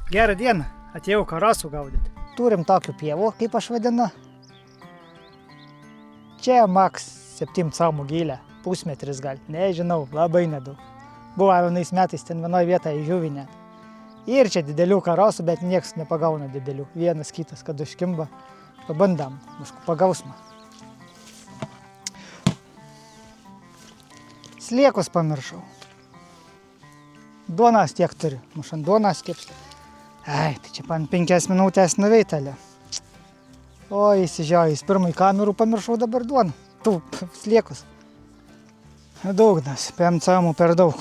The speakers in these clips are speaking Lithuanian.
Gerą dieną, atėjau karosų gaudyti. Turim tokių pievų, kaip aš vadinu. Čia maks 7 camų gylė, pusmetris gal, nežinau, labai nedaug. Buvo vienais metais ten vienoje vietoje žuvinė. Ir čia didelių karosų, bet nieks nepagauna didelių. Vienas kitas, kad užkimba. Pabandam, pagausmą. Sliekus pamiršau. Duonas tiek turiu, mušant duonas keps. Ai, tai čia man 5 minutės nuveitalė. O, įsižiojus, pirmai kamerų pamiršau dabar duoną. Tų sliekus. Daugnas, 5 camų per daug.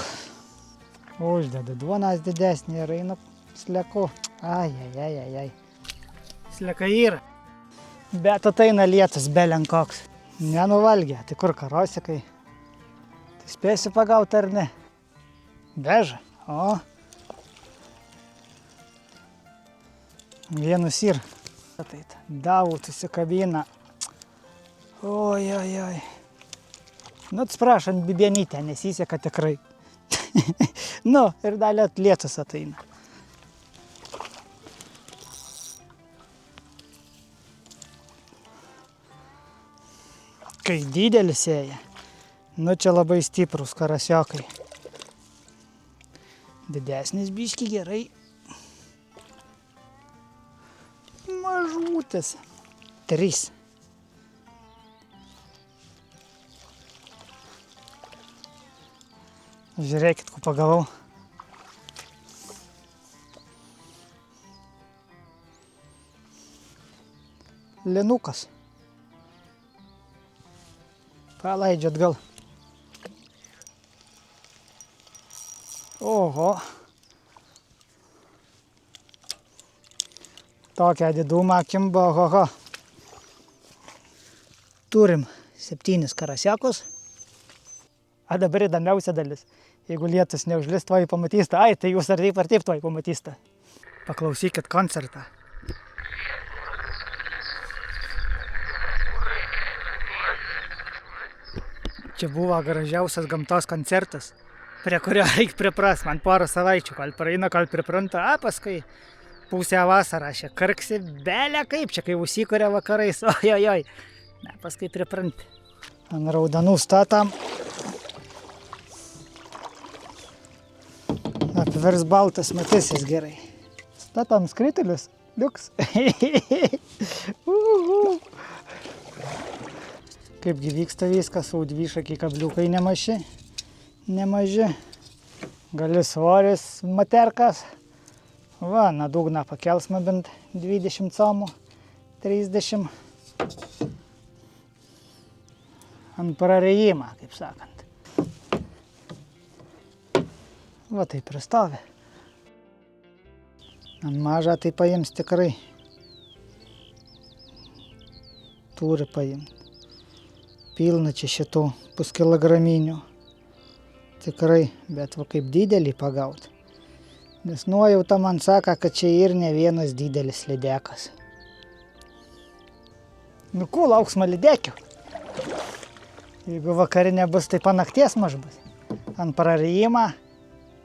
Uždeda duonas didesnį ir eina slieku. Ai. Slieka yra. Bet ateina lietus belenkoks. Nenuvalgė, tai kur karosikai? Tai spėsiu pagauti ar ne? Veža. O. Vienus yra. Davų susikabina. Oi. Nu, atsiprašant, bibienytę nesiseka tikrai. Nu, ir dalį lietus ateina. Kai didelis ėja, nu čia labai stiprus karasiokai. Didesnis biški gerai. Mažutis. 3. Žiūrėkit, ko pagavau. Linukas. Palaidžiu atgal. Oho. Tokią didumą kimbo, oho. Turim 7 karasiakus. A dabar įdomiausia dalis. Jeigu lietus neužlis, tuoj pamatysite. Ai, tai jūs ar taip tuoj pamatysite. Paklausykit koncertą. Čia buvo gražiausias gamtos koncertas, prie kurio reikia priprast. Man porą savaičių, kol praeina, kol pripranta, paskui pusę vasarą aš karksi, belė kaip čia, kai užsikuria vakarais, ojojoj. Ne, paskui pripranti. Ant raudonų statam. Apvers baltas, matysis gerai. Statam skritulius, liuks. Kaipgi vyksta viskas, dvišakiai kabliukai nemaži. Gali svoris materkas. Va, na dugną pakelsma bent 20 camų, 30. Ant prarėjimą, kaip sakant. Va, tai pristovi. Ant mažą tai paims tikrai. Turi paimti. Pilna čia šitų puskilograminių. Tikrai, bet va kaip didelį pagauti. Nes nuojauta man sako, kad čia ir ne vienas didelis lydekas. Nu ko, lauksma lydekio. Jeigu vakarinė bus, tai panakties maž bus. Ant prarėjimą.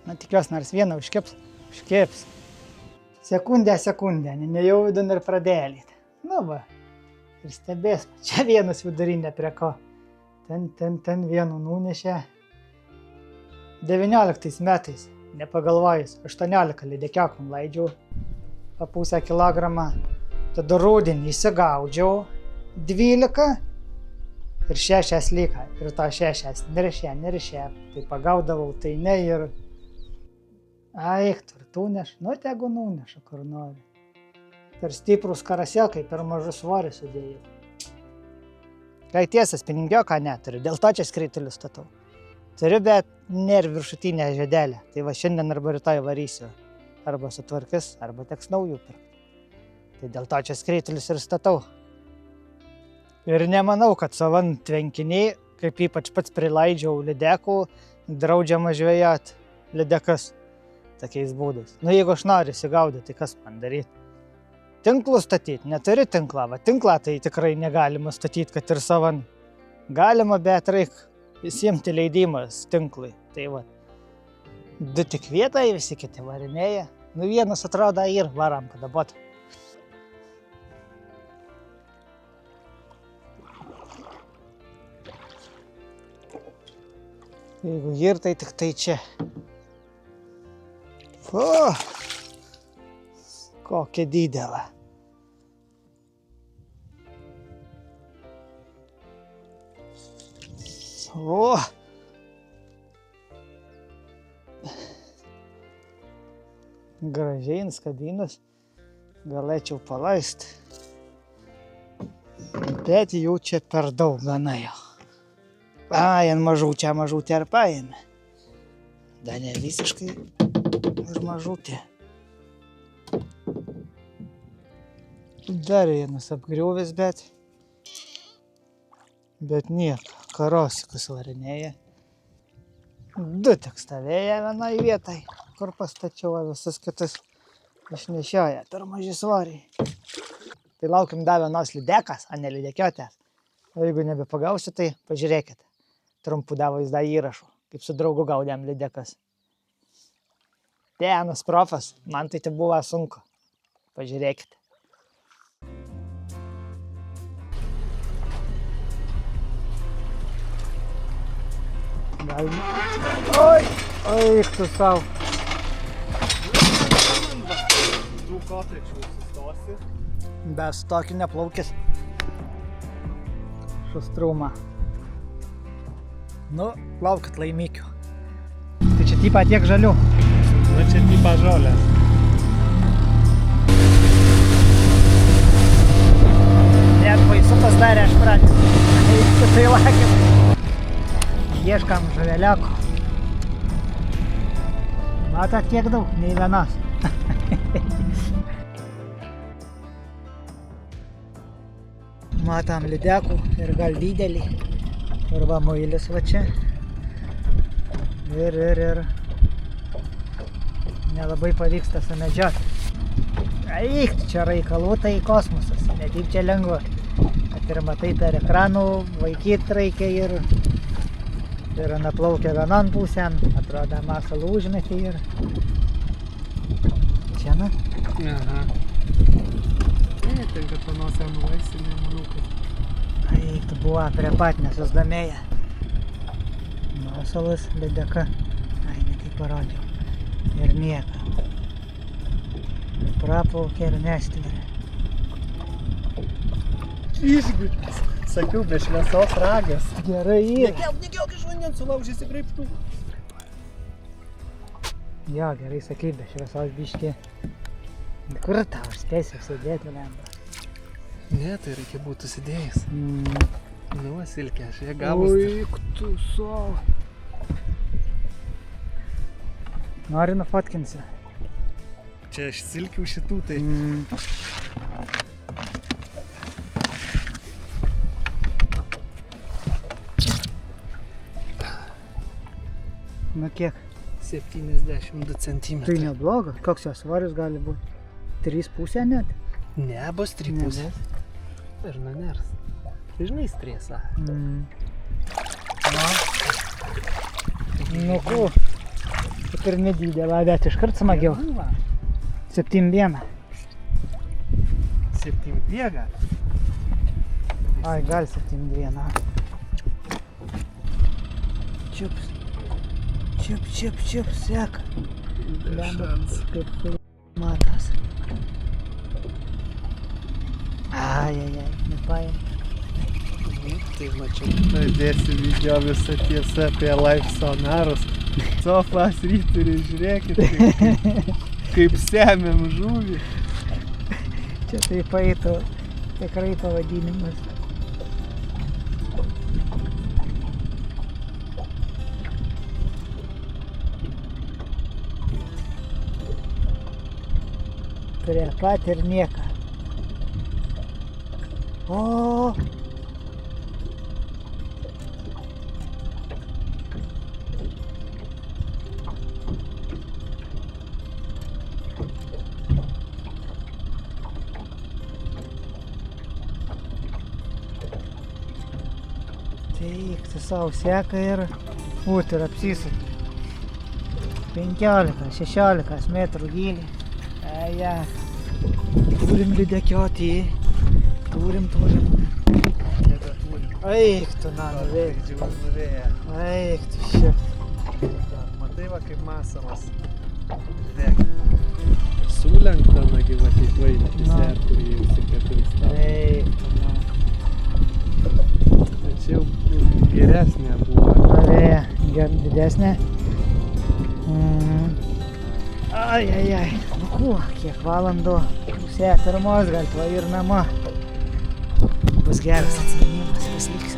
Na tikiuosi, nors vieną užkeps. Sekundę, nejauvidin ir pradėlyti. Nu va, ir stebės. Čia vienas vidurinė prie ko. Ten vienu nunešė. 19 metais, nepagalvojus, 18 lydekiokam laidžiau, po pusę kilogramą. Tada rudenį įsigaudžiau 12 ir 6 liko. Ir to 6 neršė. Tai pagaudavau, tai ne ir... Ai, tu neš, nu tegu nuneša, kur nori. Per stiprus karasiakai, per mažus svorius sudėjau. Kai tiesą spiningioką neturiu, dėl to čia skritulius statau. Turiu, bet nėra viršutinė žiedelė. Tai va šiandien arba rytoj varysiu. Arba sutvarkis, arba teks naujų pirkti. Tai dėl to čia skritulius ir statau. Ir nemanau, kad savan tvenkiniai, kaip ypač pats prilaidžiau lydekų, draudžiama žvejot lydekas. Tokiais būdais. Nu, jeigu aš noriu įsigaudyti, tai kas man daryti? Tinklus statyti, neturi tinklą. Va, tinklą tai tikrai negalima statyti, kad ir savan. Galima, bet reikia įsiimti leidimas tinklui. Tai va, 2 tik vietai, visi kiti varinėja. Nu vienas atrodo ir, varam, kada bot. Jeigu ir, tai tik tai čia. O, kokia didelė. O. Gražiai nuskabinus, galėčiau palaisti. Bet jau čia per daug gana jau. Ai, ant mažutė ar paėmė. Da ne visiškai ir mažutė. Dar vienas apgriuvęs, bet nieko. Karosikus varinėja. 2 tik stovėja vienai vietai, kur pastačiau, visus kitus išnešioja per maži svoriai. Tai laukim dar vienos lydekas, a ne lydekiotės. O jeigu nebepagausiu, tai pažiūrėkit. Trumpų davo jis dar įrašų, kaip su draugu gaudėm lydekas. Tenas profas, man tai buvo sunku. Pažiūrėkit. Oi, eik tu sau. Du kotrikščių sustosi. Bez tokį neplaukis. Šustrumą. Nu, laukit laimikių. Tai čia typa tiek žalių. Nu čia typa žolės. Net baisu pasidarė aš pradžiu. Eik tu tai lakit. Ieškam žuveliako. Matot tiek daug, nei vienos. Matom lydekų ir gal didelį. Ir va muilis va čia. Ir. Nelabai pavyksta sumedžioti. Eik, čia reikalų, tai kosmosas. Ne taip čia lengva. Kad ir matai per ekranų, vaikyt reikia ir naplaukia vienon pusėn. Atrodo, masalų užmetė ir... Čia, na? Aha. Ne, tai kad panosę nulaisi, nemanau, kad... Eik, tu buvo prie pat nesusdamėję. Masalas, lydeka. Ai, ne taip parodžiau. Ir nieko. Praplaukė ir nestveria. Išgūdžias. Sakiau, be šviesos ragas. Gerai yra. Nekelk iš vandens, sulaužysi graibštų. Jo, gerai sakai, be šviesos biškį. Kur tau užspėsiu sėdėti lembą? Ne, tai reikia būtų sėdėjęs. Nu, Silkė, aš jie gavus. Oik tu savo. Nori nufotkinsiu? Čia aš Silkių šitų, tai... Nu kiek? 72 cm. Tai neblogas. Koks jos svoris gali būti? 3,5 net? Ne, bus 3,5. Ir naners. Tai žinai stresą. Nu ko? Kaip ir nedidelė, bet iškart smagiau. 7,1. 7 bėga. Ai, gal 7,2. Čiups. Čiup, seka. Šans. Kaip matas. Ai, nepaėm. Tai mačiau, pradėsiu video visą tiesą apie live sonarus. Sofas ryturi, žiūrėkit, kaip semėm žuvį. Čia taip eitų tikrai pavadinimas. Prie pat ir nieka. O! Teik, tu savo seka ir ir apsisukė. 15-16 metrų gylį. Aja. Turim lidekiotį. Turim. Eik tu, na, nuveik. Nuvėję. Eik tu, šiek. Matai va kaip masamas. Dėk. Sulenkta nagi va kaip vaikis, Na. kur jie visi keturi stavo. Eik tu, na. Tačiau geresnė buvo. Norėja, didesnė. Ai. Nu kuo, kiek valandų. Pusė pirmos, gal tva ir namo. Bus geras atsiminimas, vis liks.